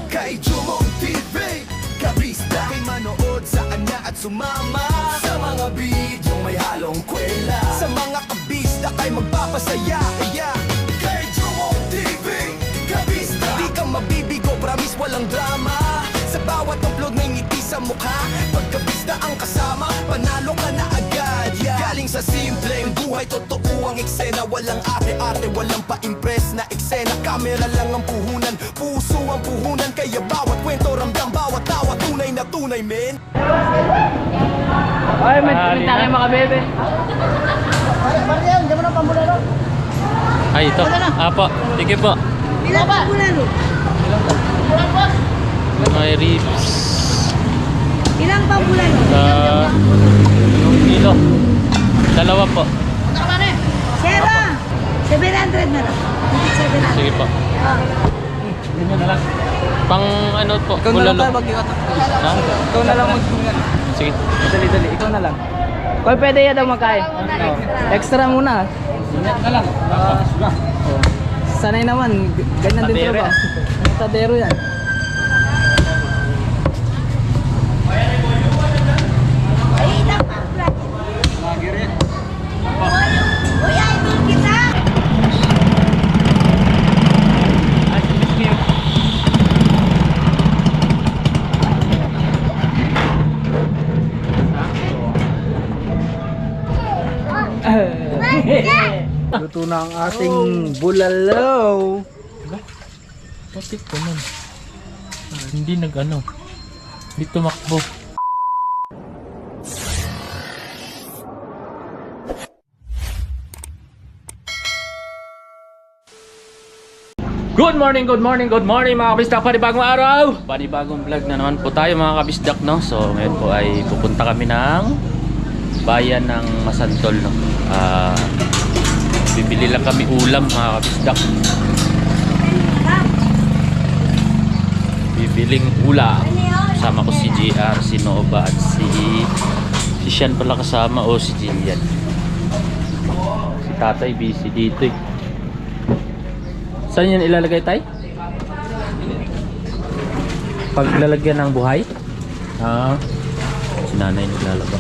Kay Jumong TV, kabista kay manood sa kanya at sumama sa mga bidyong may halong kwela. Sa mga kabista kay magpapasaya. Kay Jumong TV, kabista, di ka mabibigo, promise walang drama. Sa bawat upload may ngiti sa mukha. Pagkabista ang kasama, panalo ka na agad. Galing sa simpleng buhay, totoo ang eksena. Walang arte-arte, walang pa-impress na eksena. Kamera lang ang puhunan, puso ang puhunan. Kaya bawat kwento, ramdam, bawat tawa, tunay na tunay, men. Ay, may tayo mga bebe. Ay, ito. Apo. Sige po. Ilang pa bulalo? Ilang boss? May ribs. Ilang pa bulalo? Yung kilo. Dalawa po. Sera! 700 na lang. 700. Sige po. Pang ano po? Ikaw na lang tayo mag-iwat. Ha? Ikaw na lang mag-iwat. Sige. Dali, ikaw na lang. Kung pwede yan daw magkain. Extra muna. Na lang. Sanay naman, ganyan din Tadero ba? Tadero yan. Ay, ilang pa bulalo? Uy, idol kita! Luto na ang ating bulalo. Bakit ko man? Hindi nag-ano. Hindi tumakbo. Good morning mga kabisdak. Panibagong araw, panibagong vlog na naman po tayo mga kabisdak, no? So ngayon po ay pupunta kami ng bayan ng Masantol, no? Bibili lang kami ulam mga kabisdak. Bibiling ulam. Kasama ko si JR, si Nova at si Sean pala kasama, o si Jillian. Si tatay busy dito eh. Saan yan ilalagay, tay? Paglalagyan ng buhay? Si nanay naglalaba.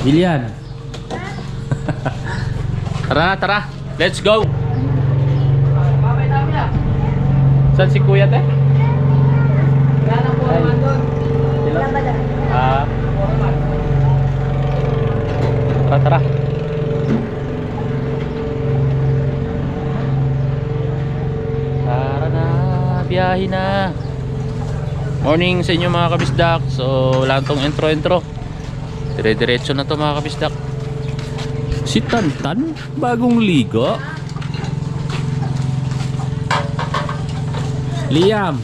Jillian. Tara, let's go. Saan si kuya, te? Tara. Tara na, biyahe na. Morning sa inyo mga kabisdak. So wala tong intro. Dire-diretso na to mga kabisdak. Si Tantan, bagong ligo. Liam.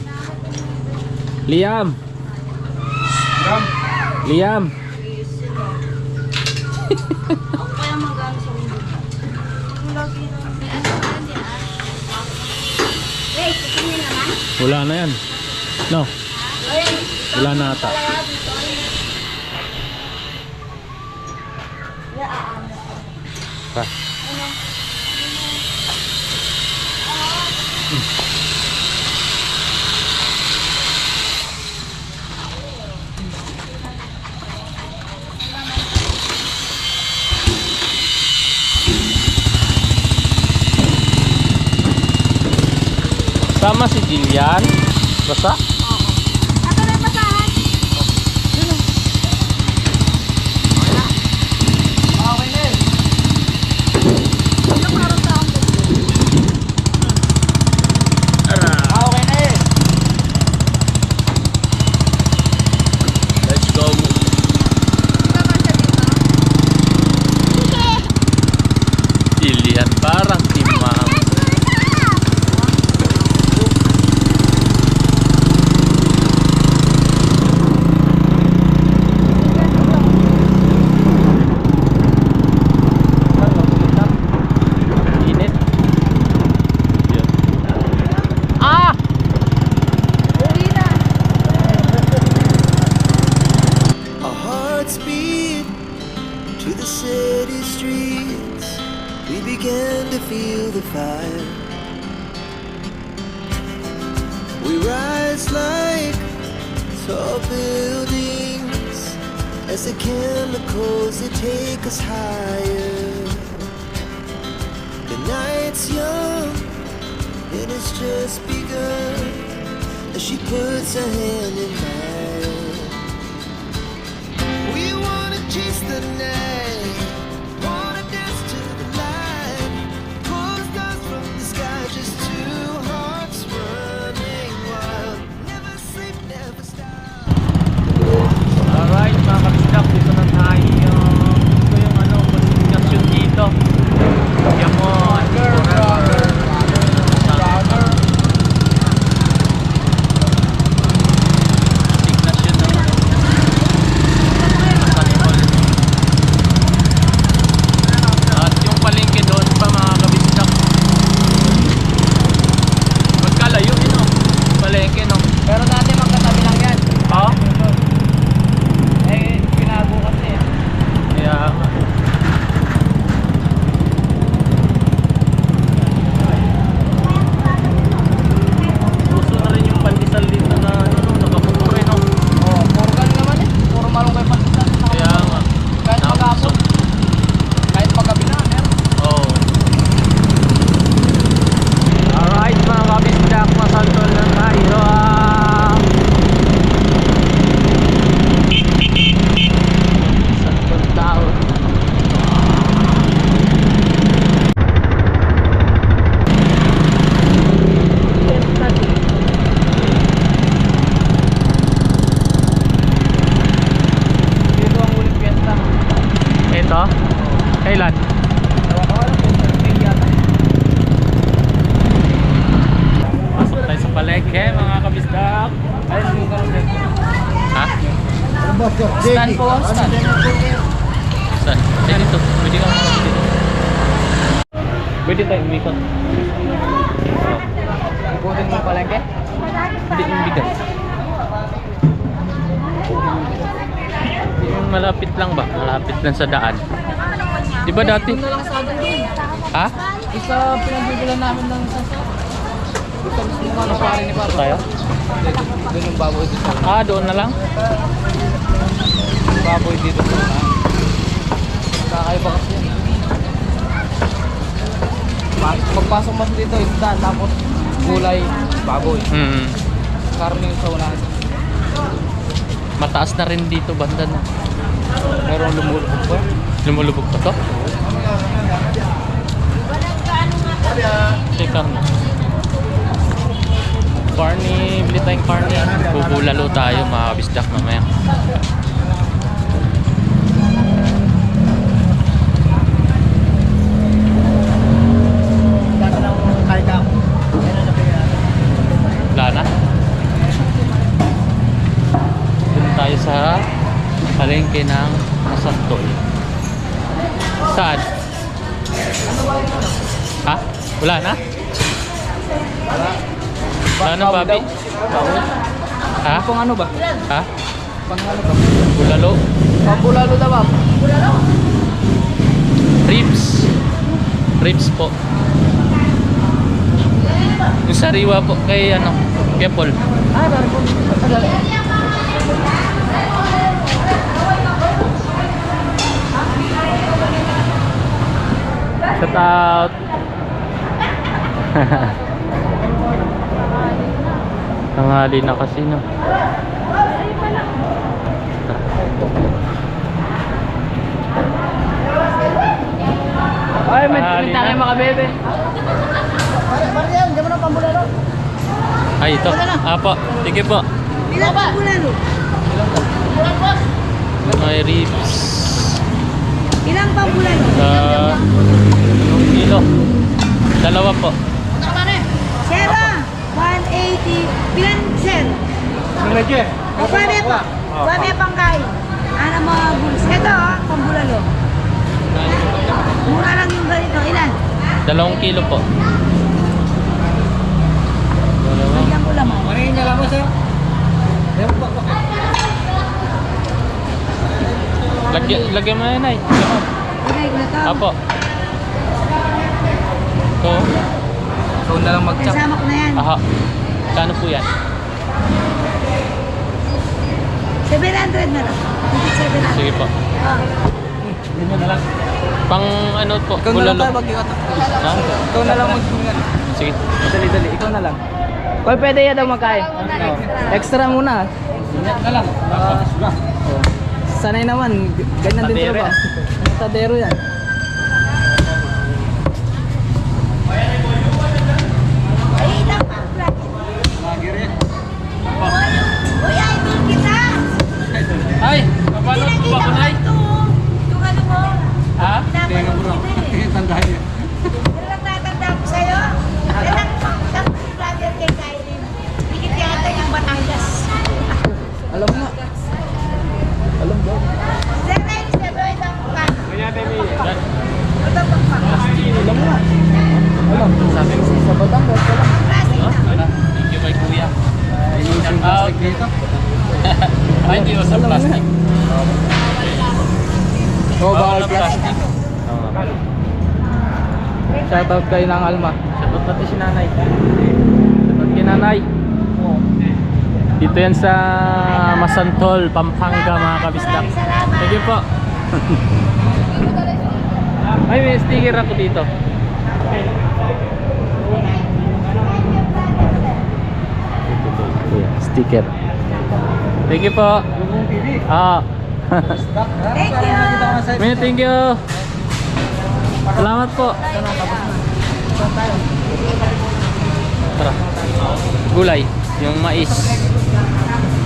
Wala na yan. No. Wala na ata. Pa. Sama si Jillian. Basa? Ako na yung basahan. Let's go. Jillian parang timang. begin to feel the fire. We rise like tall buildings as the chemicals they take us higher. The night's young and it's just begun as she puts her hand in mine. We wanna chase the night, wanna dance to the light, pull the stars from the sky, just two hearts running wild. Never sleep, never stop. Alright mga kabisdak, dito na tayo. Ito yung classification dito. Yamon, Forever, Signature naman. At yung palengke doon pa mga kabisdak. Magkalayo yun o. Palengke no. Pero dati magkatabi lang yan. Ha? Eh, pinago kasi yan. Kaya uso na rin yung pandesal dito na nakapuro no. Oh, puro ganun naman eh. Puro malunggay pandesal. Kaya nga. Kahit maghapon. Kahit paggabi na, meron. Oh. Alright mga kabisdak, masantol na tayo. Santol tao. Dito ang huling piyesta. Ito? Kailan? Ewan ko alam kung Thursday yata. Pasok tayo sa palengke mga kabisdak. Ayun, yung ganun. Ha? Stand po, stand. Saan? Saan dito? Pwede ka makapit dito. Pwede tayo umikot. Ikutin mo yung palengke. Hindi yung bigas. Yung malapit lang ba? Malapit lang sa daan. Di ba dati? Doon na lang sa atin doon. Ha? Isa pinagbibilan namin ng sasa. Gusto mo ano pare ni Papa? Tayo? Doon yung baboy dito. Ah, doon na lang? Yung baboy dito sa unahan. Kakaiba kasi yan. Pagpasok mo dito, isda, tapos gulay, baboy. Hmm. Karne yung sa unahan. Mataas na rin dito banda na. Pero lumulubog pa. Lumulubog pa to? Check na. Carne, bili tayong carne. Bubulalo tayo mga kabisdak mamaya. Wala na? Doon tayo sa palengke ng Masantol. Saan? Ha? Wala na? Wala na, Bobby? Ha? Pang ano ba? Ha? Pang ano ba? Bulalo? Pambulalo daw ba? Ribs. Ribs po. Yung sariwa po kay ano, kay Paul. Ah, dari po. Shout out. Tanghali na kasi no. Ay, may Tanghali tayo na. mga bebe. Ay, ito. Apo, sige po. Ilang pambulalo? May ribs. Ilang pambulalo? Yung kilo. Dalawa po. Sera, 180. Pilan, sir? O, pwede pa. Pwede pang kain. Ano mga buls? Ito, pambulalo. Mura lang yung ganito. Ilan? 2 kilo po. Bigyan ko laman. Lagyan mo yan ay. Bigay ko na to. Apo. Ito. Ikaw na lang mag-chop. Kasama ko na yan. Aha. Kano po yan? 700 na lang. Higit 700. Sige po. Oh. Ganyan na lang. Pang ano po? Ikaw na lang bulalo. tayo mag-ikat. Ha? Ikaw na lang mag-ikat. Sige. Dali. Ikaw na lang. Kung pwede yan daw magkain. Extra muna. Ganyan na lang. Sanay naman. Ganyan din Tadero trabaho. Tadero yan. Ay, ilang pa ang bracket. Uy, idol kita. Ay! Paano po ba ko, Nay? Itong ano mo. Ha? Tinga mo Tandahan niya. Pero lang natanda ko sa'yo. Yan ang vlogger kay Kylie. Higit yata yung Batangas. Alam mo nga. Alam mo. Sir, tayo ni Sir Roy lang ka. Yan. Ito pang pang. Alam mo nga. Alam. Sabi ko sa Batangas. Alam. Thank you kay Kuya. Shout out. Ay, hindi ko sa Alam mo plastic. Oh, bawal ng plastic. Shoutout kay Nang Alma. Shoutout natin si Nanay. Shoutout kay Nanay. Dito yan sa Masantol, Pampanga mga kabisdak. Thank you po. Ay, may sticker ako dito. Sticker. Thank you po. Ah. Thank you. May thank you. Salamat po. Tara. Gulay, yung mais.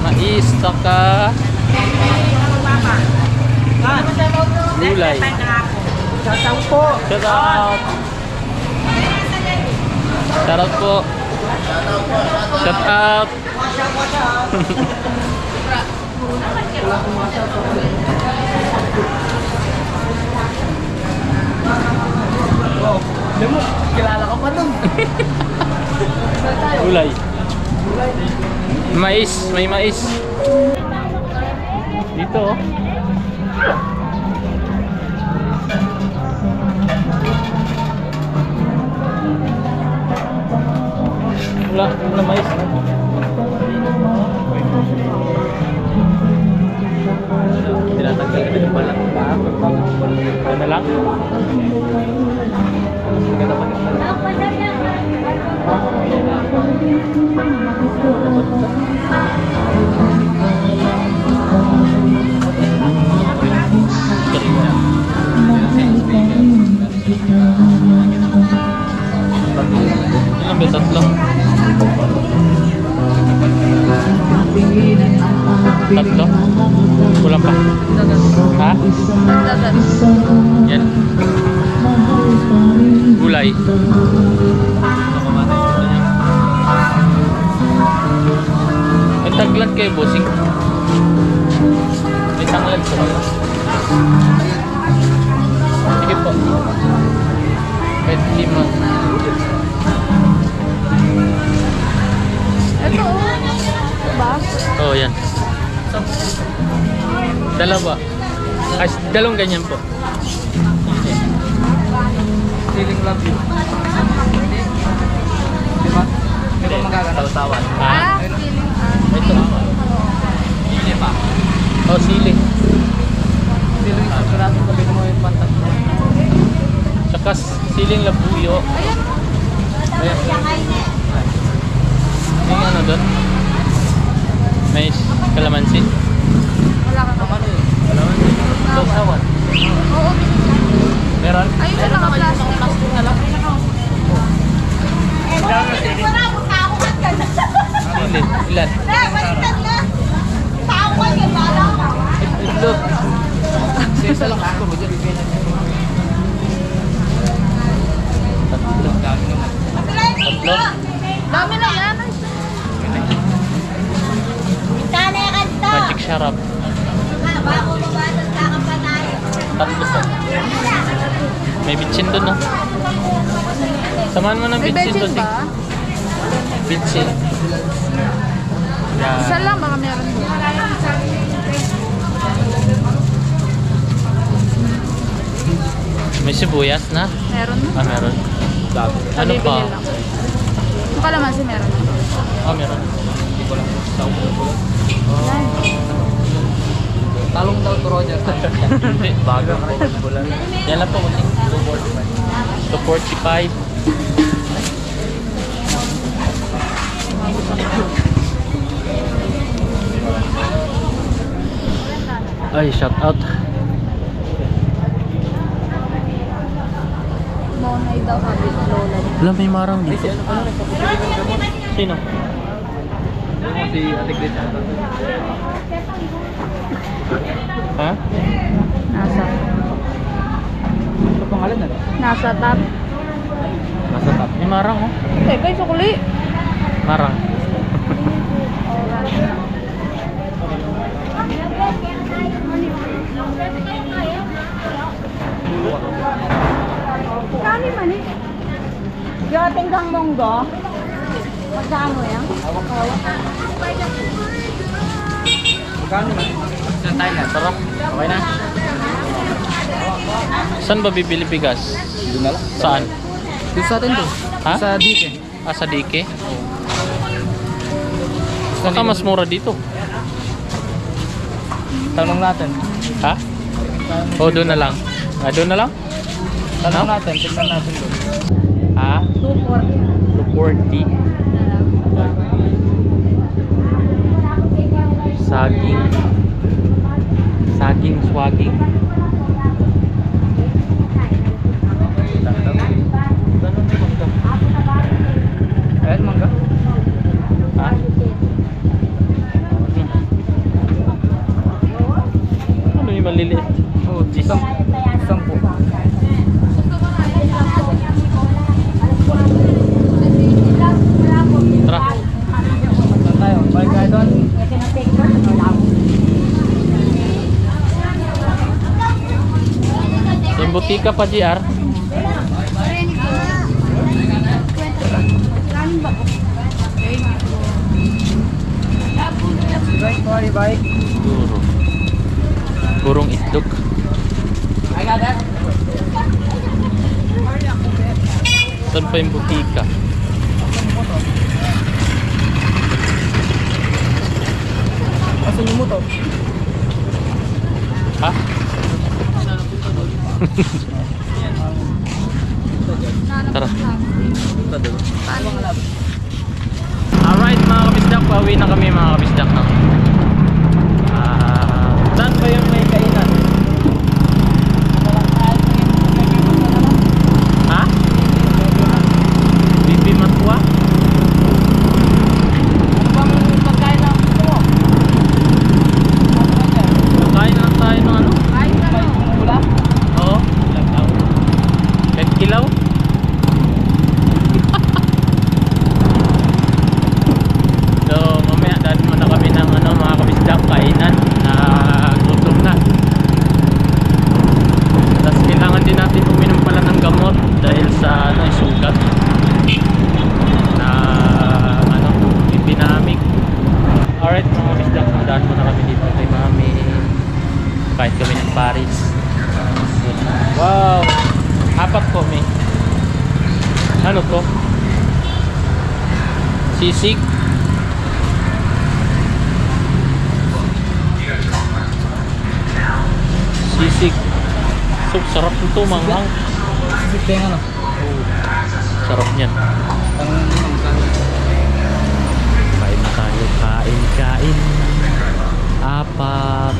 Mais saka gulay. Shoutout po. Shout out. Shout out po. Shout out. Alam mo, kilala ka pa dun. Gulay. Mais, may mais. Dito oh. Wala mais. Tinatanggal ka din pala. Ano lang? Ilang ba? Tatlo? Tatlo? Kulang pa? Ha? Yan. Gulay. May tanglad kayo, bossing. May tanglad po kayo. Sige po. Kahit 5. Ito oh. Ba? Oo, yan. Dalawa. Ay, dalawang ganyan po. Feeling love you. Diba? Di ba magagano? Tawa-tawa. Ha? Ito. Sili pa. Oh, sili. Feeling sigurado sabi mo yung pantat mo. Tsaka siling labuyo. Ayan. May ano doon? May kalamansi. Wala ka naman. Kalamansi. Sausawan. Oo, Meron? ayun na lang ang plastic na lang. Wala mo tao ka dyan. Sili. Ilan? Baliktad na. Tao ka dyan, wala ka. Ito. Isa lang ako mo dyan. Tatlo. Tatlo. Dami na yan. Sana yung kanta. Magic syrup. Bago mabatas ka ka pa tayo. Tatlo po. May bitchin doon, no? Samahan mo ng bitchin doon, Ting. Bitchin. Yan. Isa lang, baka meron doon. May sibuyas na? Meron na. Ah, meron. Ano pa? Yung kalamansi meron na. Meron. Talong daw to Roger. Hindi, bago. Yan lang po. 245. Ay, shout out. Monay daw sabi ng lola niya. Wala, may marang dito. Sino? Si Ate Grace. Ha? Nasa. Ano pangalan na? Nasa top. Nasa top. May marang oh. Teka, yung sukuli. Marang. Kani man eh. Yating kang monggo. Magkano yan? Magkano man? Sa Thailand. Sarap. Okay na. Saan ba bibili bigas? Doon na lang. Saan? Dito sa atin to. Ha? Sa Dike. Sa Dike? Baka mas mura dito. Tanong natin. Ha? O, doon na lang. Doon na lang? Tanong natin. Tignan natin doon. Ha? 240. Saging. Saging, swaging. Ayan, mangga. Ha? Ano yung maliliit? Oh, isang po. Tara. Saan tayo? Balik tayo doon. Yung butika pa, GR. Bye, bye. Puro. Purong itlog. Saan pa yung butika? Asan yung motor? Ha? Tara. Alright mga kabisdak, pauwi na kami mga kabisdak na. Saan ba yung may kainan? Ha? Bibi Matwa? Pagkain lang tayo ng ano? Oo. Kahit kilaw? So, mamaya dahil muna kami ng ano, mga kabisdak kainan na gutom na. Tapos kailangan din natin uminom pala ng gamot dahil sa ano, sugat na ano, ipinamig. Alright mga kabisdak, dahil muna kami dito kay mami. Kahit kami ng Paris. Wow! Apat ko may. Ano to? Sisig. Sisig. So, sarap nito, manghang. Sisig tayo ano? Sarap niyan. Kain na tayo. Kain. Apat.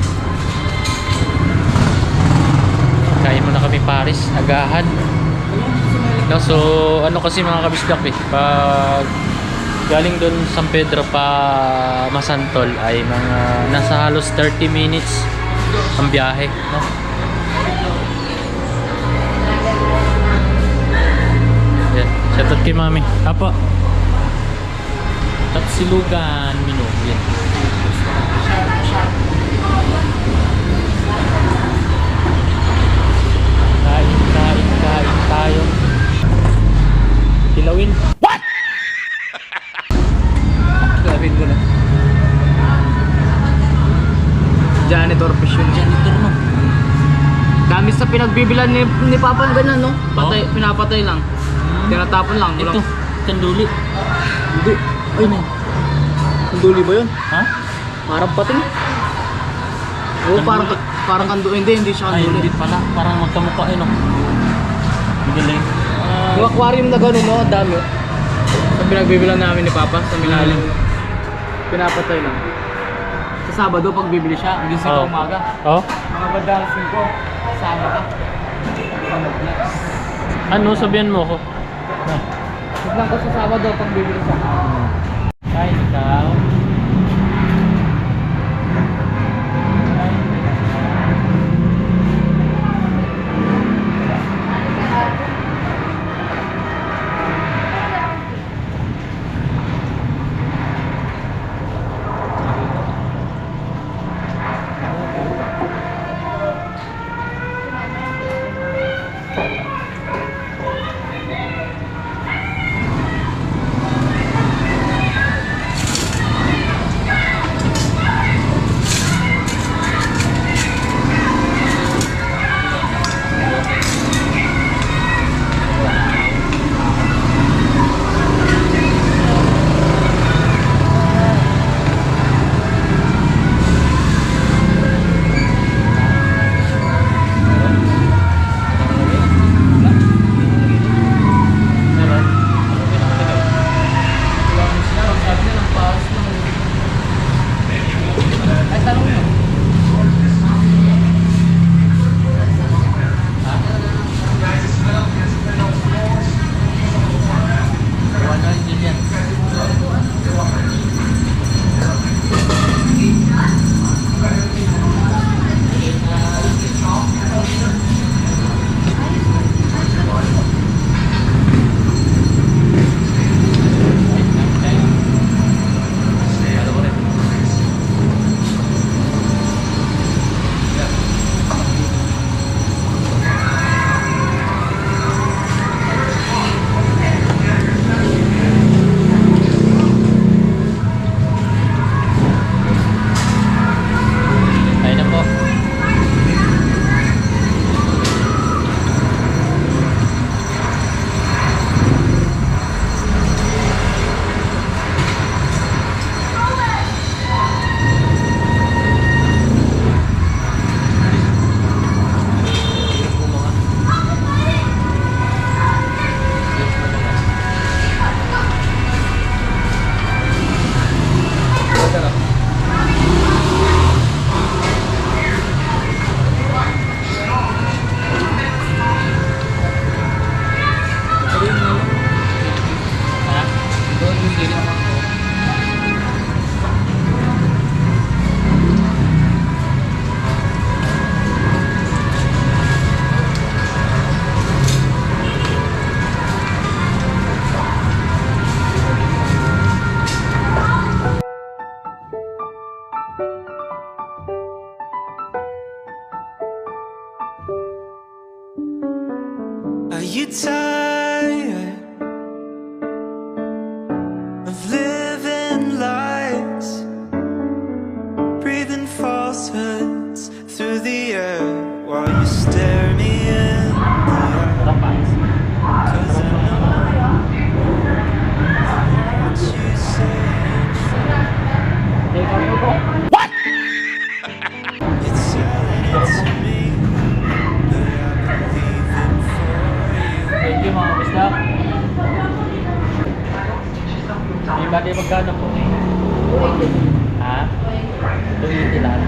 Kain muna kami Paris. Agahan. No, so, ano kasi mga kabisdak eh. Pag galing doon San Pedro pa Masantol ay mga nasa halos 30 minutes ang biyahe, no? Yan, shoutout kay mami. Apo. Tatsilugan, Mino. Yan. Kain tayo. Kilawin. What? Sabihin ko na. Janitor fish yun. Janitor no. Dami sa pinagbibilan ni Papa ng ganyan, no? Patay, pinapatay lang. Tinatapon lang. Ito, kanduli. Hindi. Ay, no. Kanduli ba yun? Ha? Parang pating. Oo, parang kanduli. Hindi siya Ay, kanduli. hindi pala. Parang magkamukha eh, no? Magaling. Yung aquarium na gano'n, no? Ang dami. Sa pinagbibilang namin ni Papa, sa Minalim. Pinapatay lang. Sa Sabado, pag bibili siya, gising Oo. ka umaga. Oh? Mga bandang 5, sama ka. Ano, sabihan mo ko? Tignan ko sa Sabado, pag bibili siya. Ay, ikaw. Ayun na po. Are you tired of living lies, breathing falsehoods through the air while you stare me in the eyes? 'Cause I know what you say ain't true. What? It's selling it to me, but I believe it for you. Thank you mga bisdak. May bagay magkano po? Ha? 280 lang.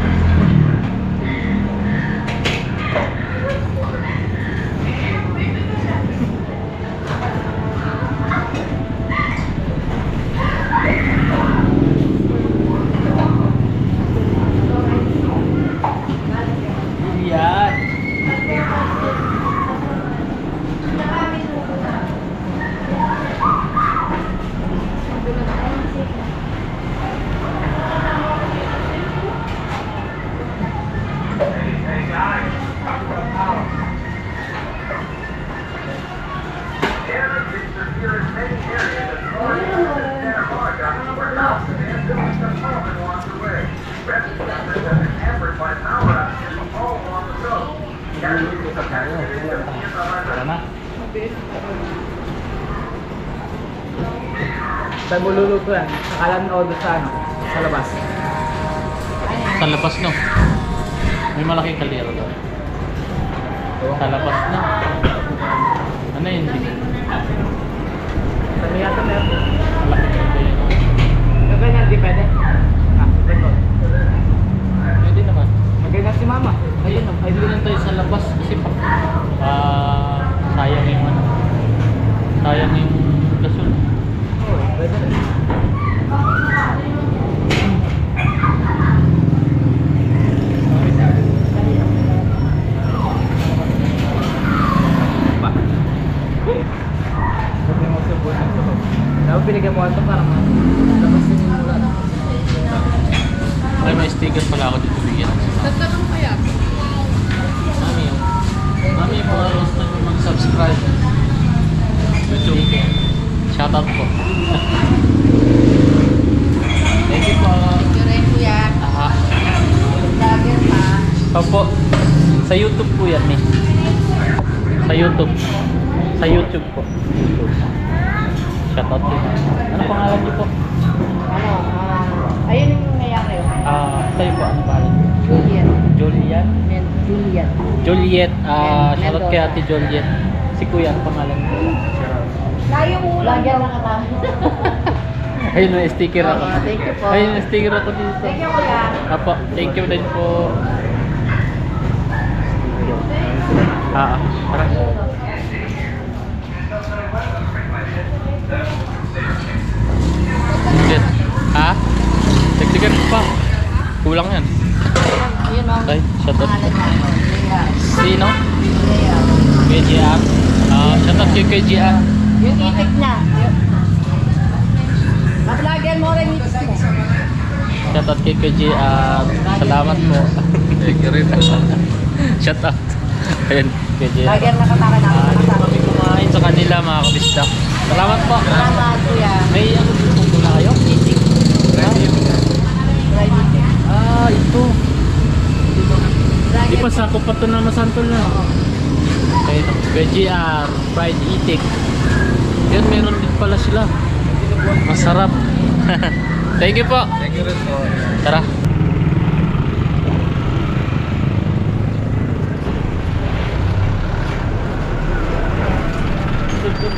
Yan. Saan mo luluto yan? Sa kalan o doon sa ano? Sa labas? Sa labas, no? May malaking kaldero doon. Sa labas, no? Ano yun? Sa may yata meron. Malaking kaldero. Yung ganyan, di pwede. Ganyan. Pwede naman. Ganyan si mama. Ayun, ay doon lang tayo sa labas kasi sayang yung ano. Sayang yung gasol. Oo, pwede rin. Pa. Pwede mo subot ng subot. Dapat binigyan mo ito para labas din yung mula. Ay, may sticker pala ako dito bigyan. Tatanong kaya? Mami, oh. Mami, mga gusto nyo mag-subscribe. YouTube. Shoutout po. Thank you po. Thank you rin, kuya. Aha. Vlogger pa. Opo. Sa YouTube po yan eh. Sa YouTube. Sa YouTube po. Shoutout po. Ano pangalan niyo po? Ano, ayun yung nangyayari. Tayo po. Ano pangalan niyo? Juliet. Julian? Juliet. Juliet. Mendoza. Shoutout kay Ate Juliet. Si Kuya, ano pangalan niyo? Layo mo. Vlogger na katama. Ayun, may sticker ako. Thank you po. Ayun, may sticker ako dito. Thank you, kuya. Apo, thank you din po. Tara. Shit. Ha? Dagdagan pa. Kulang yan. Ayun, ma'am. Ay, shut up. Pangalan niya. Sino? Leia. Kay GR. Shout out kay GR. Yung itik niya. Ma-vlogger mo rin itik mo. Shout out kay GR. Salamat po. Thank you rin. Shout out. Ayun, kay GR. Vlogger na kataka na. Dito kami kumain sa kanila mga kabista. Salamat po. Salamat, kuya. May ano dito na kayo? Itik. Ito. Di pa sakop pa ito na masantol na. Okay, VGR, fried itik. Yan, meron din pala sila. Masarap. Thank you po. Thank you rin po. Tara. Let's go.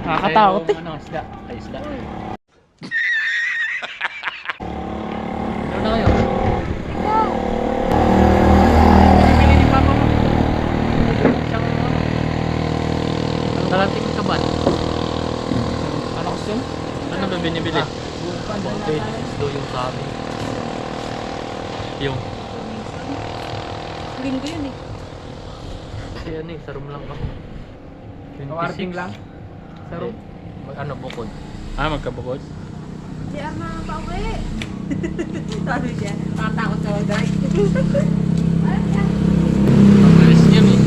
Nakakatakot eh. Ano, isda? Ay, isda. Ano na kayo? Bili ni Papa mo. Siyang ang dalating kaban. Ano kasi yun? Ano ba binibili? Okay, isdo yung sa amin. Yung. Linggo yun eh. Kasi ano eh, sa room lang kami. 26 Kawarting lang? Sa room. Ano, bukod. Ah, magkabukod? Di ang mga pauwi. Sabi siya, nakatakot sa wagay. Mabilis niyan eh.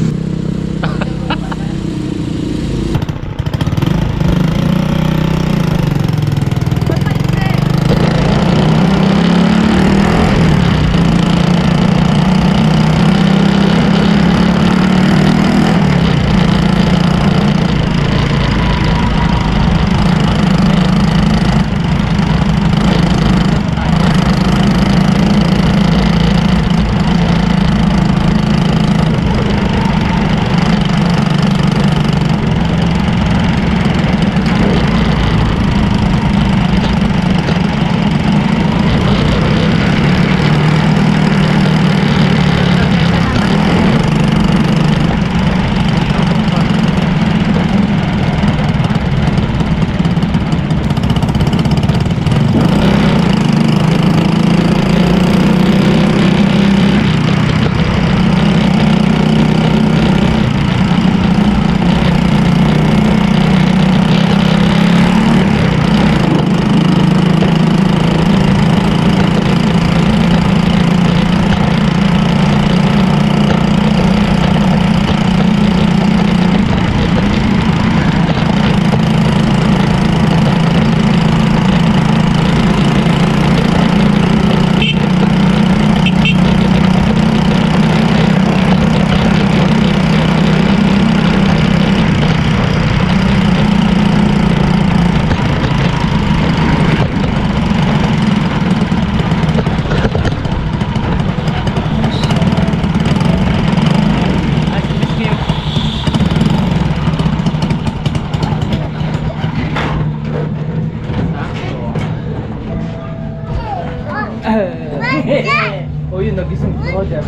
Oh, yun, nagising ko dyan.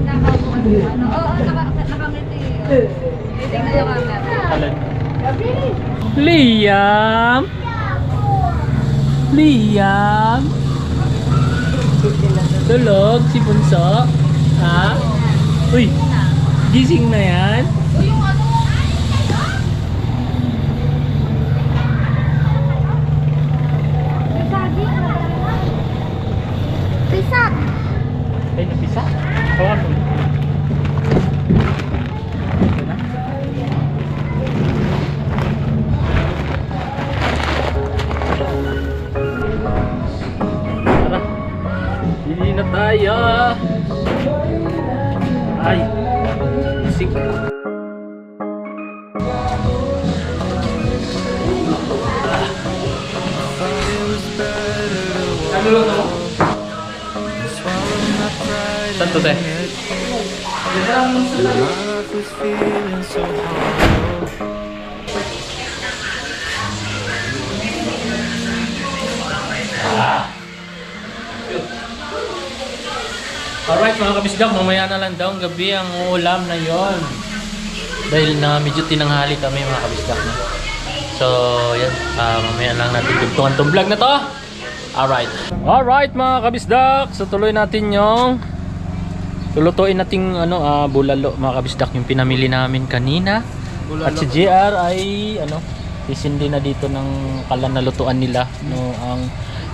Nakangiti. Tingnan yung camera. Alin? Liam! Liam! Tulog si Bunso? Ha? Uy! Gising na yan? Pisak! Ay, napisa? Kawan mo. Tara! Hindi na tayo! Ay! Gising! Ano lang ako? Saan to, te? Life was feeling so hollow. Alright mga kabisdak, mamaya na lang daw ang gabi ang ulam na yon. Dahil na medyo tinanghali kami mga kabisdak. No? So, yan. Mamaya lang natin tugtungan tong vlog na to. Alright. Alright mga kabisdak. So, tuloy natin yung lulutuin nating bulalo mga kabisdak. Yung pinamili namin kanina. At si JR ay sisindi na dito ng kalan na lutuan nila. No,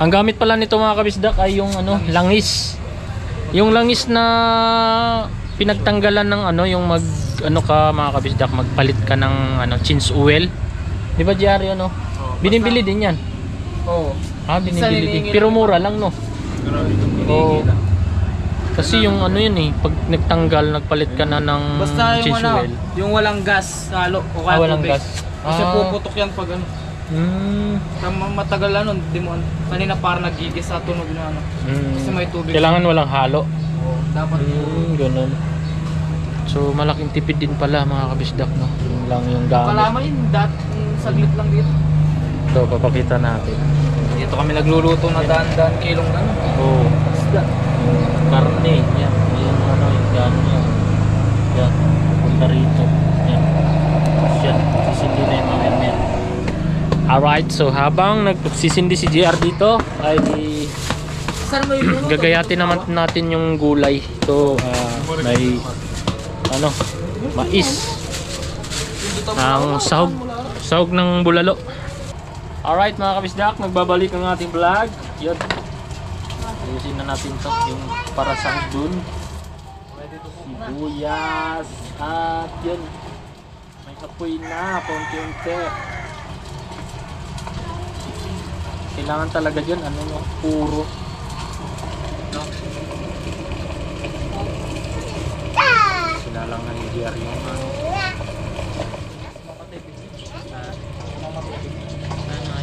ang gamit pala nito mga kabisdak ay yung langis. Yung langis na pinagtanggalan ng yung ka mga kabisdak, magpalit ka ng change oil. 'Di ba, Jerry binibili din 'yan. Oo. Binibili din. Pero mura lang, no. Oo. Kasi yung yun pag nagtanggal, nagpalit ka na ng Basta yung change oil. yung walang gas halo o kaya Walang tubig. gas. Kasi puputok yan pag matagal di mo kanina para nagigis sa tunog na Kasi may tubig. Kailangan walang halo. Dapat Ganun. So malaking tipid din pala mga kabisdak, no. Yung lang yung gamit. kalama yun saglit lang dito. Ito, papakita natin. Dito kami nagluluto na daan-daan kilong ano. Oh, isda. Karne. Yan. Yung ano, yung ganyan. Yan. Punta rito. Yan. Yan. Sisindi na yung mga yan. Alright, so habang nagsisindi si JR dito, ay Saan mo yung gagayatin naman natin yung gulay. Ito, may ano, mais. Ang sahog ng bulalo. Alright mga kabisdak, nagbabalik ang ating vlog. Yun. Ayusin na natin to yung para sa dun. Sibuyas. At yun. May kapoy na. Paunti-unti. Kailangan talaga dyan. Ano no? Puro. No? Sila lang ng GR yung ano.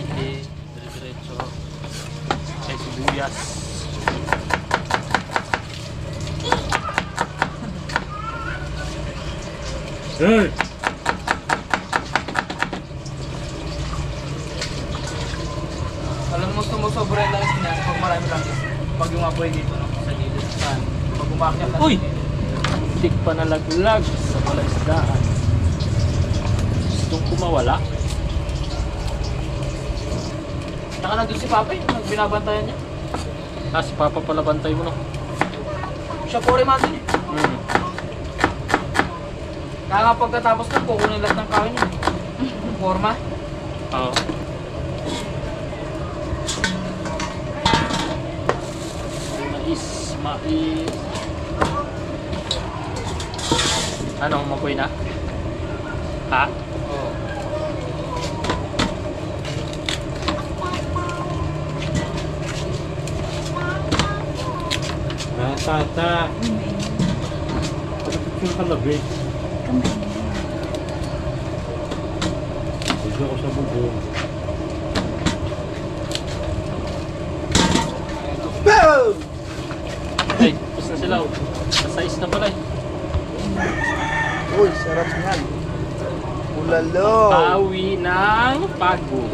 Hindi. Diretso. Ay sibuyas. Hey! Alam mo, sumusobra lang yung sinasa pag marami lang. Pag yung apoy dito, no? Sa gilid. Saan? Pag umakyat na. Uy! Tik pa nalaglag sa palaisdaan. Gustong kumawala. Naka nandun si Papa yung binabantayan niya. Ah, si Papa pala bantay mo no. Siya po rin man eh. Kaya nga pagkatapos na, kukunin lahat ng kawin niya. Forma. Oo. Mais. Ano, mapoy na? Ha? Oo. Tata. Ano yung kalabi? Hindi ako sa bubong. Ay, tapos na sila. Nasa-size na pala eh. Uy, sarap yan. Bulalo. Bawi ng pago.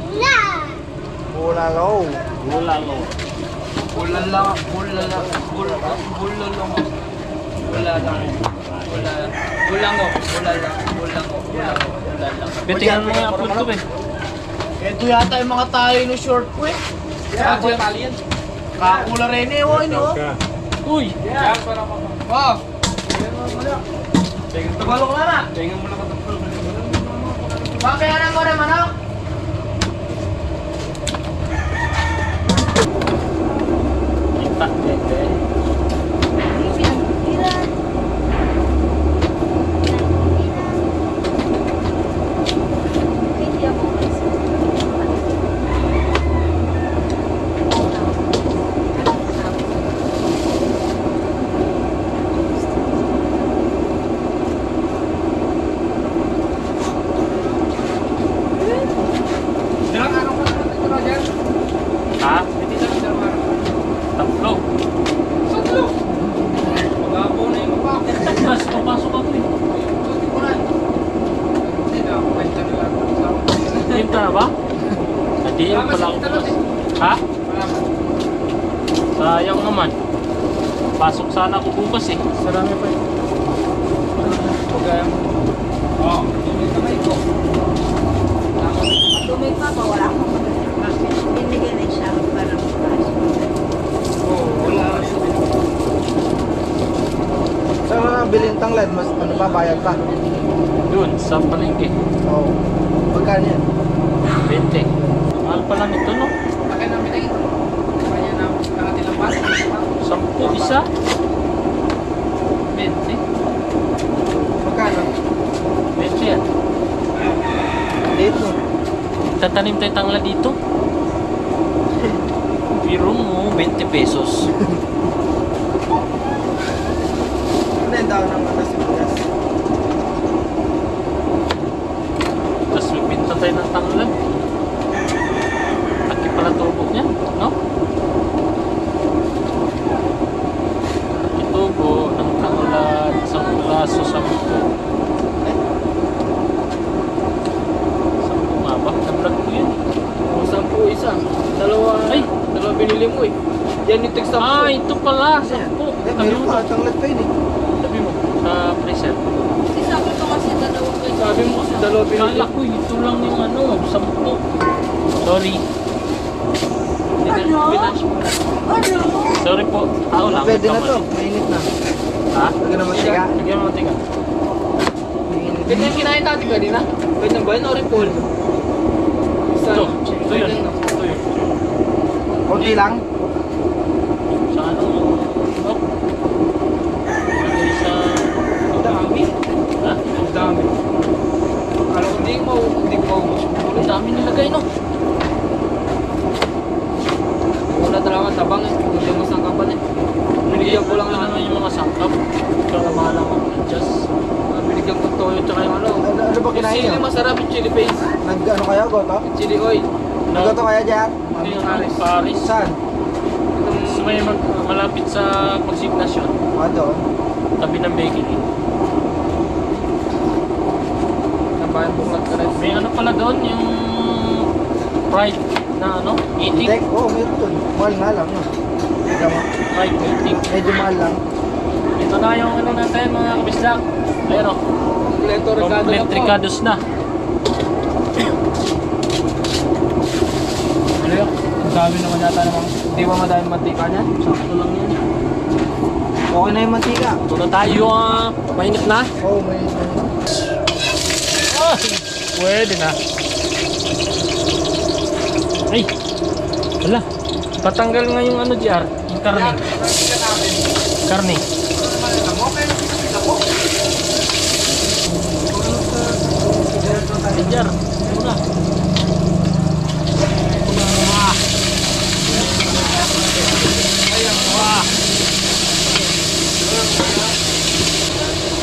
Bulalo. Bulalo. Bulala, bulala, bulala, bulala, bulala, bulala, bulango, bulala, bulango, bulango, bulala. Tingnan mo yung upload ko eh. Ito yata yung mga tayo no short ko eh. Saka dyan, kakula rin eh, oh, no? Uy! Oh! Tabalo ko na na! Bakit yan mo naman ako? Kita, bebe. Ha? Tatlo. Mas, papasok ako eh. Tinta na ba? Hindi yung pala ako bukas. Ha? Sayang naman. Pasok sana ako bukas eh. Sarami pa eh. Oh, Tumig pa pa, wala akong binigyan na siya para magpasok. wala. Sa mga bilintang led, mas ano pa, bayad pa. Yun, sa palengke. Oo. Magkano yan? 20. Mahal pala nito no? Bakit namin na ito? Kanya na nakatilang pa? 10 isa? 20? Magkano? 20 yan. Dito. Tatanim tayo tangla dito. Biro mo, 20 pesos. Ano yung daw ng mga sibuyas? Tapos magbinta tayo ng tanglad. Laki pala tubo niya, no? Laki tubo ng tanglad, 10 laso, 10. 10 nga ba? Yan yung text Ah, ito pala. Sampo. Eh, mayroon pa. Tanglat pa yun eh. Sabi mo, sa freezer. Sabi mo kasi dalawa Kala pinili. ko, ito lang yung ano, sampo. Sorry. Binash mo. Sorry po. Tao lang. Pwede na kamali. to. Mainit na. Ha? Pwede na matiga. Lagyan mo tiga. Pwede yung kinain natin kanina? Pwede ba yun o refill? Ito. Ito yun. Ito yun. Kunti lang. Sa ano? Oh. Lagay sa... Ang dami. Ha? Ang dami. Alam ko, hindi ko maubos. Ang dami nilagay, no? Wala talaga tabang eh. Hindi mo sang kapal eh. Binigyan ko lang Ano na naman yung mga sangkap. Kaya mahala ko. Adjust. binigyan ko toyo tsaka yung ano. Ano ba kinain Chili nyo? masarap yung chili paste. Nag-ano kayo, goto? Yung chili oil. Nag-goto kaya dyan? Ito yung Paris. Saan? So, may malapit sa Consignation. Ah, doon. Tabi ng bakery. Nabayan buklat ka rin. May ano pala doon, yung fried na ano, eating. Tek? Oo, meron doon. Mahal nga lang. No? Teka mo. Fried eating. Medyo mahal lang. Ito na yung ano natin mga kabisdak. Ayan o. Completo regado na Complete po. ricados na. Ano yun? Ang dami naman yata naman. Hindi ba madami mantika niyan? Sakto lang yan. Okay na yung mantika. Ito na tayo mainit na. Oo, may... Ah, pwede na. Ay, wala. Patanggal nga yung ano, JR. Yung karne. Karne. Ay, JR. Ano na?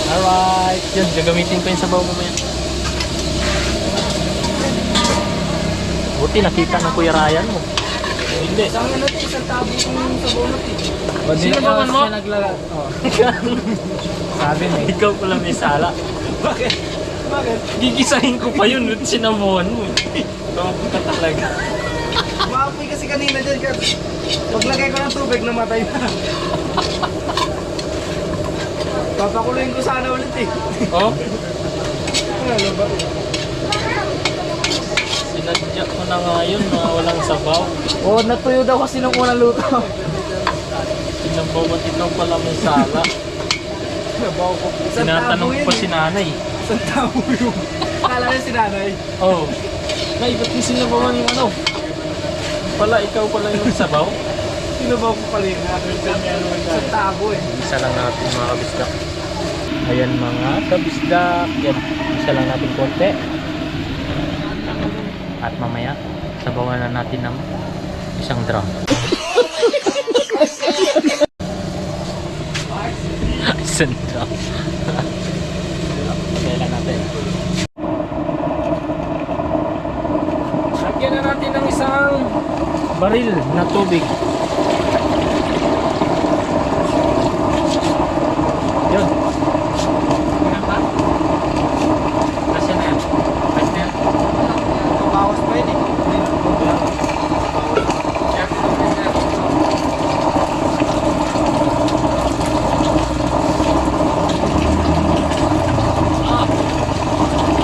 Alright. Yun, gagamitin ko yung sabaw mamaya. Buti nakita ng Kuya Ryan mo. Hindi. Isang ano, isang tabo yung sa bonot eh. Sino naman mo? Naglalat. Oh. Sabi na. Ikaw pala may sala. Bakit? Bakit? Gigisahin ko pa yun. Sinamuhan mo. Tawag ka talaga. Maapoy kasi kanina dyan. Paglagay ko ng tubig, namatay na. Papakuluin ko sana ulit eh. Oh? Ano ba? Sinadya ko na nga yun na walang sabaw. Oo, natuyo daw kasi nung unang luto. Sinabaw at ikaw pala may sala. Nabaw ko. Tinatanong ko pa si nanay. Isang tabo yung... Akala niya si nanay. Oh. Nay, ba't yung sinabawan yung ano? Pala, ikaw pala yung sabaw? Sinabaw ko pala yung isang tabo eh. Isa lang natin mga kabisdak. Ayan mga kabisdak. Yan. Isa lang natin konti. At mamaya, sabawan na natin ng isang drum. Isang drum. Kailan natin. Lagyan na natin ng isang baril na tubig. Yun. Kasi na yan. Kasi na yan. Bawas pa yun eh.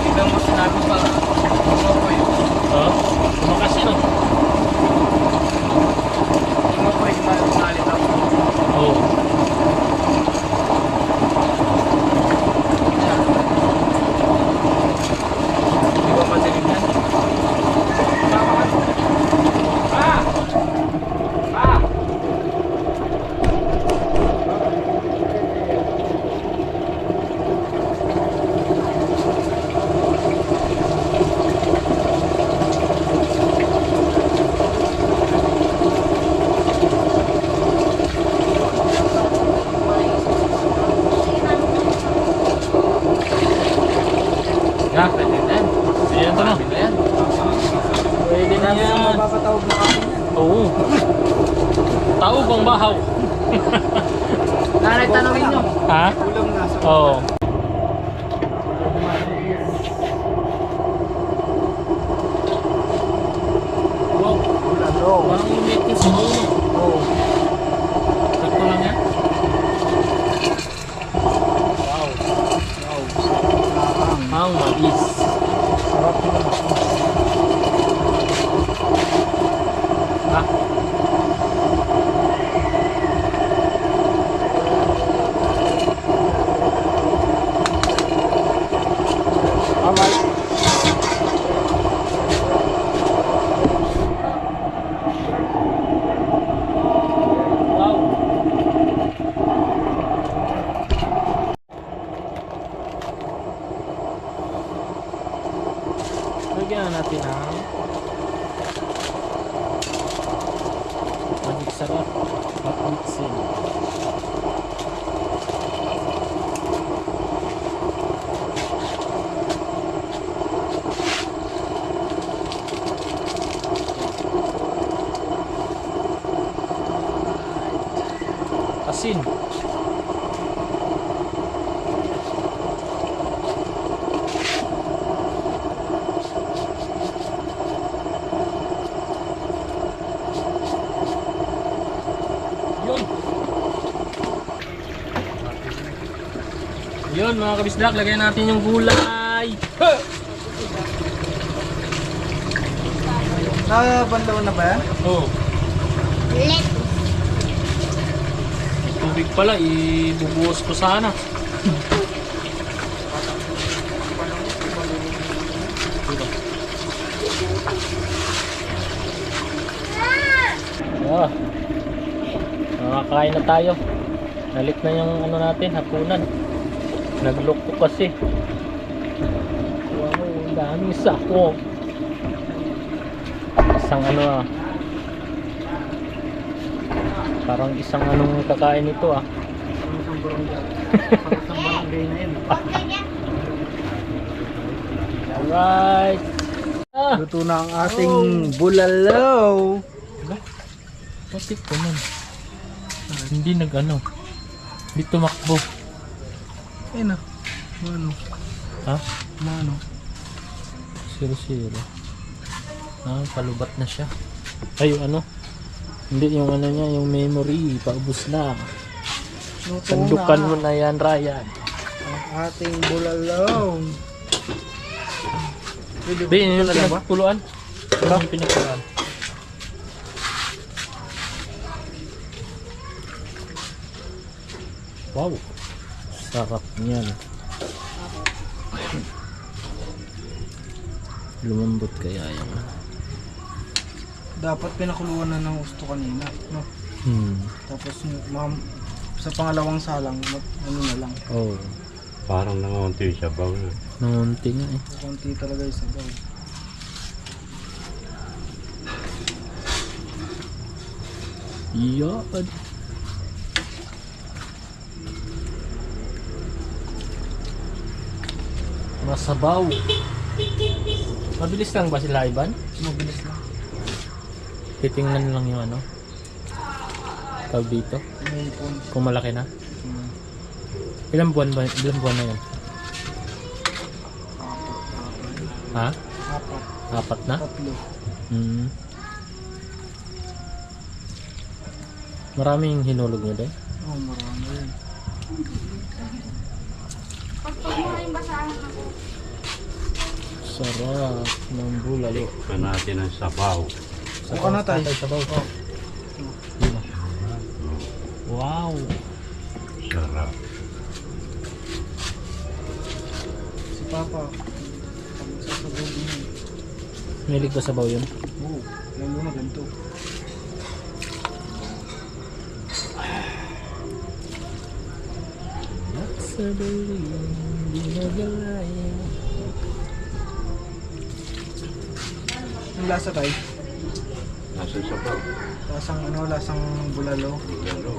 Tignan mo sinabi pa. Ano po yun? Oh, tumakas yun. Tingnan ko yung malit ako. Oh. Di ba madilim yan? Ya, pwede na yan. Ayan to na. Pwede na yan. Pwede na yan. Mapapatawag na kami yan. Oo. Tao bang bahaw? Nanay, tanongin nyo. Ha? Ulam na sa... Oo. Wow. Ulam. Oo. Parang lumit yung sabaw no. Oo. na natin ang maging sarap at mixin. Asin. Yun. Yun mga kabisdak, lagyan natin yung gulay. Nakabandaw na ba yan? Oh. Tubig pala, ibubuhos ko sana. Ah, makakain na tayo. Nalit na yung ano natin, hapunan. Naglok ko kasi. Wow, ang daming sako. Isang ano ah. Parang isang anong kakain ito ah. Isang barangay na yun. Alright. Ah, Luto na ang ating bulalo. bakit ko man? Hindi nag-ano. Hindi tumakbo. Ayun na. Mano. Ha? Mano. 0-0. Ah, palubat na siya. Ay, yung ano? Hindi, yung ano niya, yung memory. Paubos na. Luto Sandukan na mo na yan, Ryan. ang ating bulalo. Pwede Be, yun yung ba? pinagpuluan. Yun yung pinagpuluan. Wow. Sarap niyan. Lumambot kaya yung Dapat pinakuluan na ng gusto kanina. No? Tapos ma'am, sa pangalawang salang, ano na lang. Oh, Parang nangunti siya baw. nangunti nga eh. Konti talaga yung sabaw. Yan. Masabaw. Mabilis lang ba sila, Ivan? Mabilis lang. Titingnan lang yung ano. Tawag dito. May ipon. Kung malaki na. Ilang buwan ba? Ilang buwan na yan? Ha? Apat. Apat na? Tatlo. Hmm. Maraming hinulog nyo doon? Oh, marami rin. Sarap ng bulalo. Pa natin ang sabaw. Buka na tayo. Sabaw. Wow. Sarap. Si Papa, sasabugin yun. Milig ba sabaw yun? Oo, lalo na ganito. Yung lasa tayo. Nasa sabaw. Lasang ano, lasang bulalo. Lalo.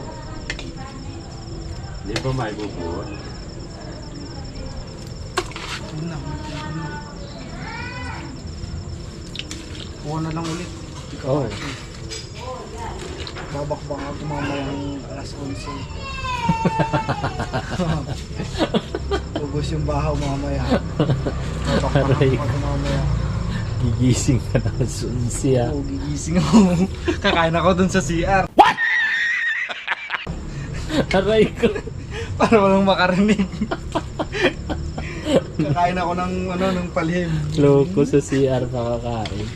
Di ba may bubuhat? Yun na. Kuha na lang ulit. Oh. Babakbang ako mamayang alas 11. Ubus yung bahaw mamaya. Babakbang Aray ako mamaya. Gigising ka na sunsi ah. Oo, gigising ako. Kakain ako dun sa CR. Aray ko. Para walang makarinig. Kakain ako ng ano, ng palihim. Loko sa CR pakakain.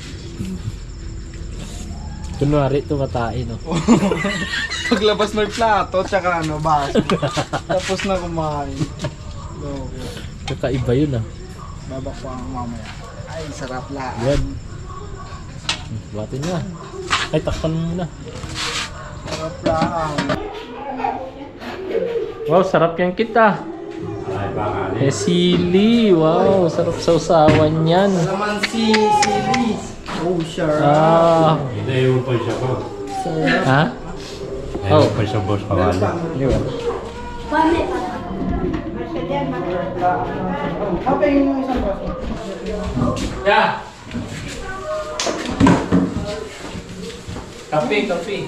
Kunwari tumatain no. Paglabas may plato, tsaka ano, baso. Tapos na kumain. Loko. Kakaiba yun ah. Babak pa ang mamaya. Ay, sarap lang. Yan. Batin na. Ay, takpan mo muna. Sarap lang. Wow, sarap yan kita. Ay, Bakali. Eh, sili. Wow, sarap sa usawan yan. Naman si Liz. Oh, sure. Ah. Hindi, yung pa yung sabaw. Ha? Yung pa yung sabaw sa kawali. Yun. Kapag yung isang baso. Yeah. Kape, kape.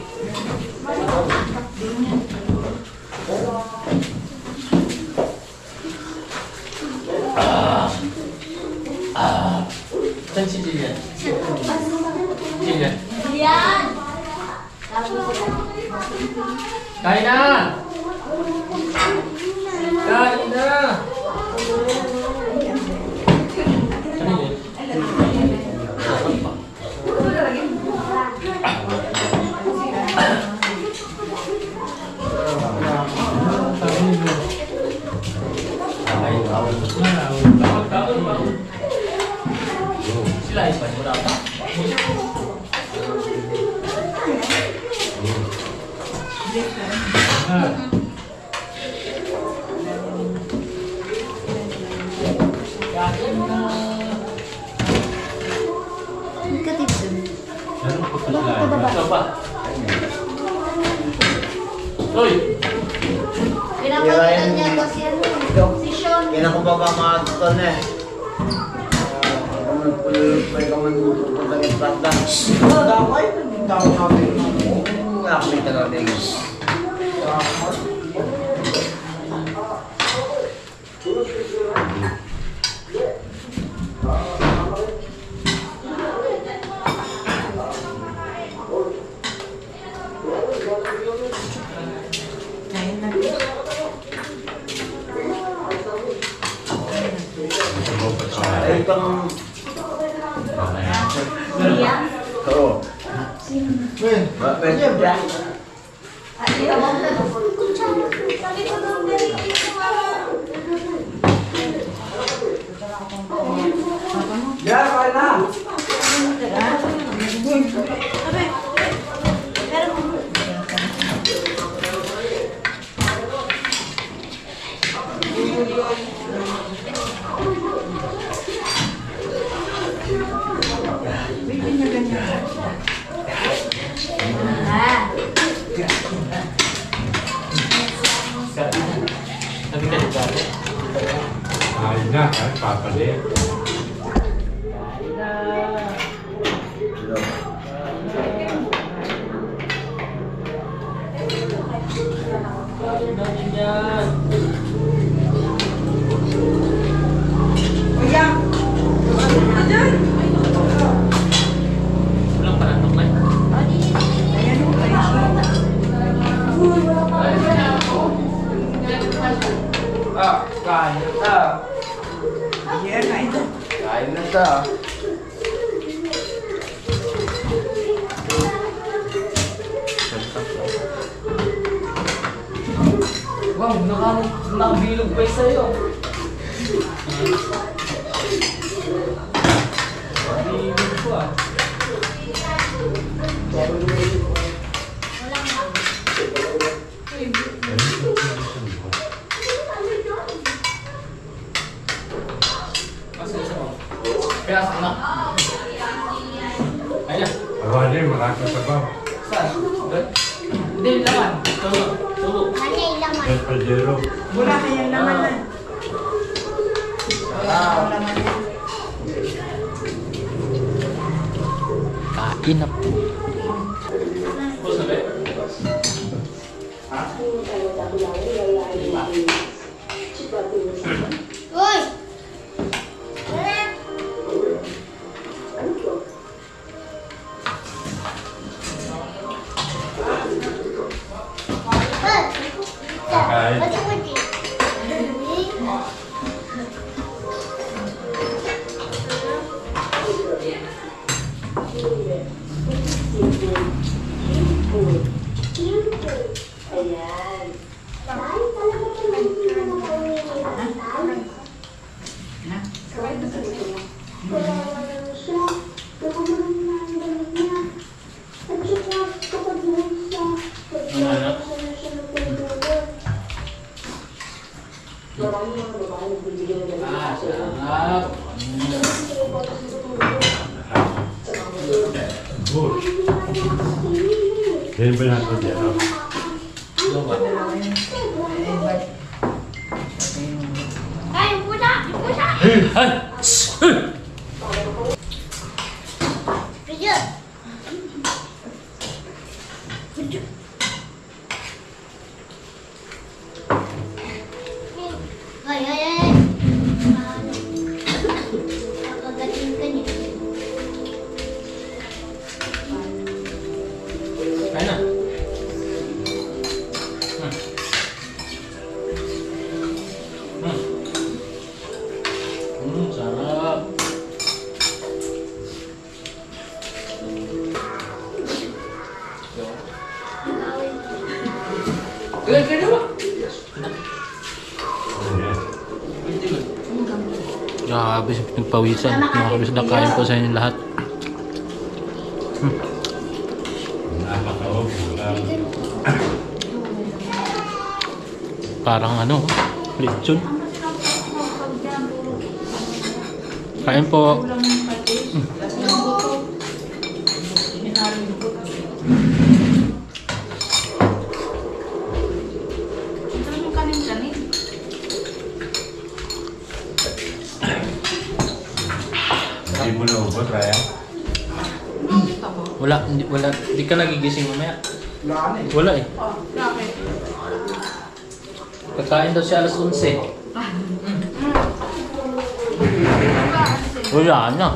Saan si Jillian? Jillian? Kain na! Kain na! Sila ipan mo na pa? Ito pa. Uy! Pinapalitan niya kasi si Sean. Kaya ko ba mga tol na eh. May kaman pupunta ng Prada. Daway? Daway namin. Nakapit na natin. Ay, itong... Oo. Bakit? Yeah, kain na! Kain na, kahit papalit. Walang panatok na. Kain na. Kain na ta. Wow, nakabilog pa sa'yo. Bilog pa. Kaya sana. Ayun. Kawali, maraming sabaw. Saan? Doon? Hindi, laman. Tulo. Tulo. Del Padero. Wala kayang laman na. Kain na po. Uy! Kain. Bus. Yan ba na ito dyan? Ay, ay, ay. Kakagaling ka niya. Kaya na. Sarap. Grabe, nagpawisan. Mga kabis na kain ko sa inyo lahat. Nakakaog. Parang ano, lechon. Kain po. Hindi mo na ubot, Raya? Wala. Di ka nagigising mamaya. Wala eh. Kakain daw siya alas 11. Wala na.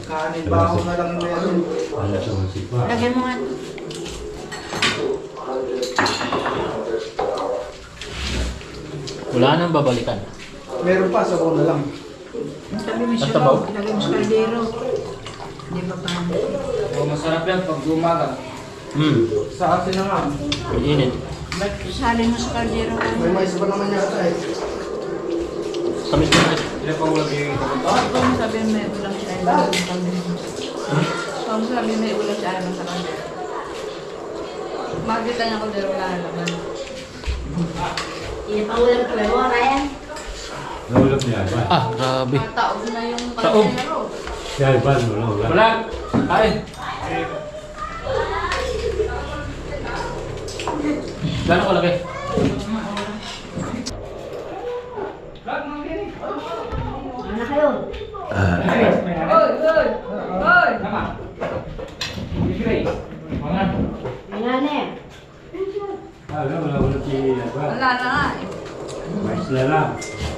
Kanin baho na lang meron. Wala sa musik pa. Lagyan mo nga. Wala nang babalikan. Meron pa, sabaw na lang. Sabi mo Ang siya, tabaw? lagyan mo sa kaldero. Hindi ba pa? Oh, masarap yan pag umaga. Sa asin na nga. Init. Salin mo sa kaldero. May mais pa naman yata eh. Tamis na rin. Ilan pa ulam yung pupunta? Kung sabi may ulam siya, ay lagyan mo sa kaldero. Kung sabi may ulam siya, ay sa kaldero. Makikita niya kaldero, wala na laman. Hindi pa ulam ka mo, Ryan. Naulap niya ba? Ah, grabe. Taog na yung Taog. kaldero. Kaya ba? Wala. Wala. Kain. Gano'n kalaki? Ano kayo? Wala na eh. Wala si ba? Wala na nga eh. Mais na lang.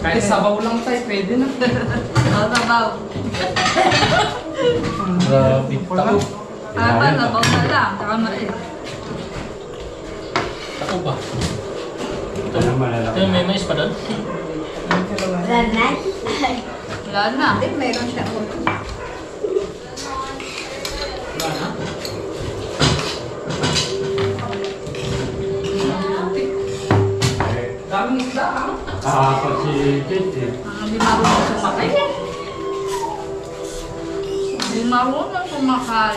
Kahit sabaw lang tayo, pwede na. Sabaw. Grabe. Tako. Sabaw na lang. Saka maliit. Tako ba? Ito na malalaki. Ito, may mais pa doon? Wala na. Wala na. Hindi, mayroon siya. Wala na. Daming isda. Kahapon si Kate. Hindi marunong sumakay. Hindi marunong sumakay.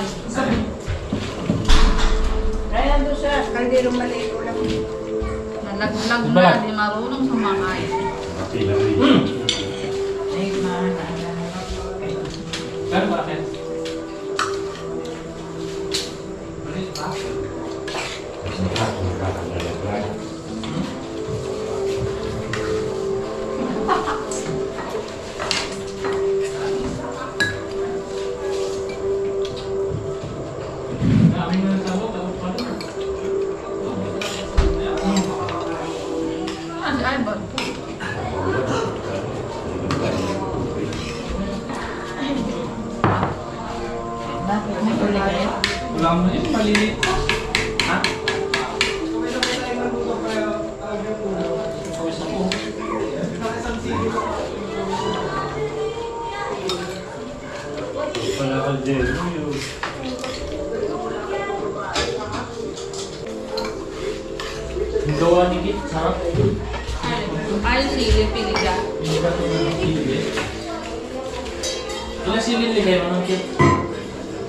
Kaya doon sa kaldero maliit ulam. Nalaglag na, hindi marunong sumakay. Sila rin. Gano'n kalaki? Dami na sabot, tapos pa rin. Ay, ba? Bakit? May uli kayo? Wala mo yun, malilit. Ha? Wala ka dyan. Yung gawa ni Kit, sarap. Ay, sili, piliga. Hindi ka ito ng sili. Ilang sili ligay mo ng Kit?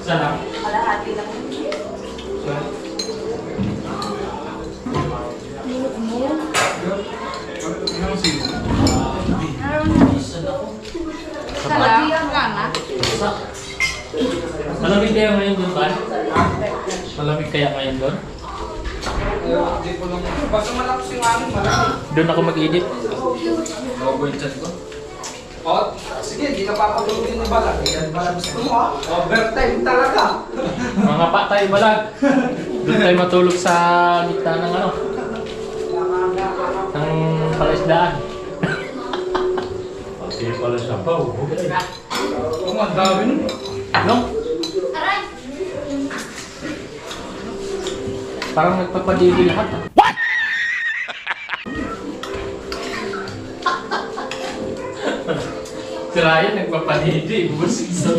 Sarap. Kalahati lang. Kalahati lang na. Isa. Malamig kaya ngayon doon, Pan? Malamig kaya ngayon doon? Hindi ko lang. Basta malakas yung amin, malamig. Doon ako mag-edit. Logo yung chat ko. Oh, sige, di na papatulogin ni Balag. Yan pala gusto mo ha? Overtime talaga. Mga patay balag. Doon tayo matulog sa gitna ng ano? Ng palaisdaan. Pati pala sa pao. Oo, ang dami nun. No? Parang nagpapadili lahat. What? Si Ryan nagpapadili. Busig sa...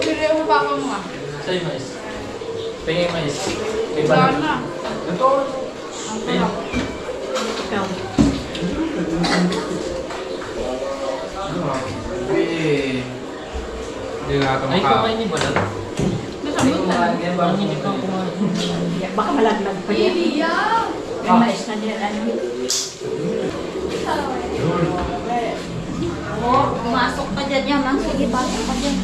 Pili mo pa ako mo. Sa'yo, mais. Tingin mais. Iba na. Ito. Ayun. Eh. Hindi nga ito Ay, kumain ni Balag. Hindi kumain yan. Parang hindi pa kumain. Baka malaglag pa yan. May mais na din. Oh, pumasok ka dyan yaman. Sige, pasok ka dyan.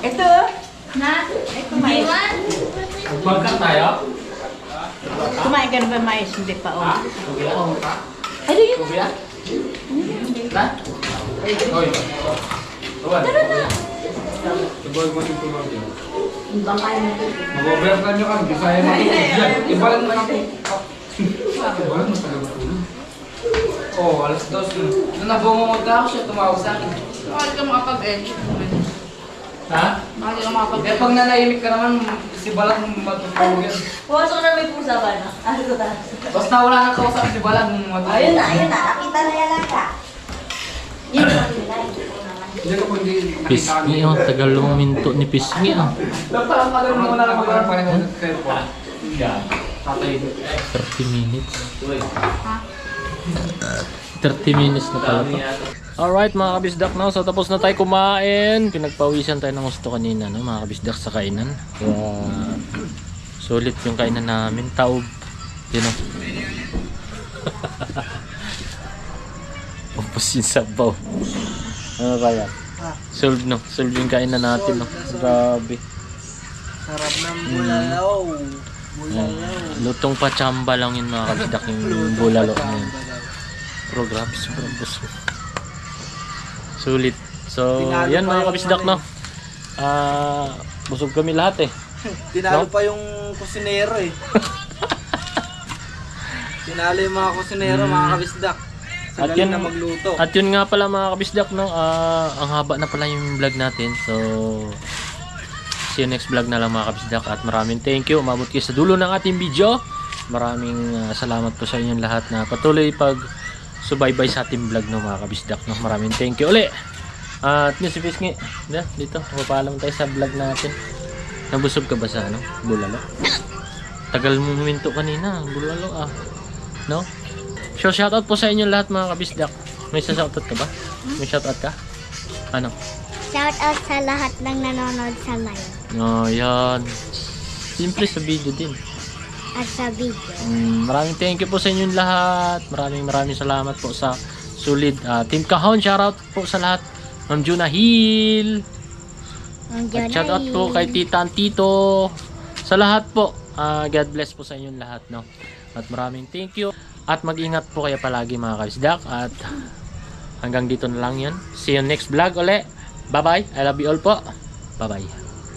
Ito. Na? Ito mais. Magpagkat tayo? Kumain ka na ba mais? Hindi pa. Oh. Kuya? Ano yun? Kuya? Na? Oy. Tuwan. Tuboy mo yung tulog yun. Ibang kayo na ito. Mag-overtime nyo kami. Bisaya mo. Iba lang naman ako. Iba lang talaga tulog. Oh, alas 2 na. Nung nabungungot ako siya, tumawag sa akin. Bakit ka makapag-edit? Ha? Bakit ka makapag-edit? Eh, pag nanahimik ka naman, si Balag matutulog yan. Pumasok na may pusa ba na? Ano ko ta? Basta wala nang kausap si Balag matutulog. Ayun na. Nakita na yan ka. Yun ang nila. Hindi ko pwede nakita Pisngi oh, tagal lumang minto ni Pisngi oh. Parang tagal mo na lang mag-arap pa rin ng cellphone. Tatay. 30 minutes. 30 minutes na pala to. Alright mga kabisdak na, so tapos na tayo kumain. Pinagpawisan tayo ng gusto kanina no, mga kabisdak sa kainan. Kaya sulit yung kainan namin. Taob. Yun o. Upos yung sabaw. Ano kaya? Solve no, solve yung kainan natin no. Grabe. Sarap ng bulalaw. Lutong pachamba lang yun mga kabisdak yung bulalo na yun. Pero grabe sobrang busog. Sulit. So, Tinalo yan pa mga yung kabisdak ano no. Busog kami lahat eh. Tinalo No? pa yung kusinero eh. Tinalo yung mga kusinero, mga kabisdak. Sa At galing yun- na magluto. At yun nga pala mga kabisdak no, ang haba na pala yung vlog natin. So, see you next vlog na lang mga kabisdak. At maraming thank you. Umabot kayo sa dulo ng ating video. Maraming salamat po sa inyong lahat na patuloy pag subaybay sa ating vlog no mga kabisdak no. Maraming thank you uli. At yun si Pisngi. Dito, papaalam tayo sa vlog natin. Nabusog ka ba sa ano? Bulalo? Tagal mo minto kanina. Bulalo no? So shoutout po sa inyong lahat mga kabisdak. May shoutout ka ba? May shoutout ka? Ano? Shout out sa lahat ng nanonood sa mayo. Oh, yan. Simple sa video din. At sa video. Maraming thank you po sa inyong lahat. Maraming salamat po sa solid Team Kahon. Shoutout po sa lahat. Ma'am Juna Hill. At shoutout po kay Tita and Tito. Sa lahat po. God bless po sa inyong lahat. No? At maraming thank you. At mag-ingat po kayo palagi mga kabisdak. At hanggang dito na lang yan. See you next vlog uli. Bye-bye. I love you all po. Bye-bye.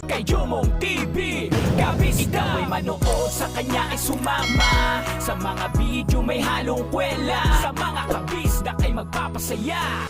Kay Jomong TV, kabisda may manood sa kanya ay sumama. Sa mga video may halong kwela, sa mga kabisda ay magpapasaya.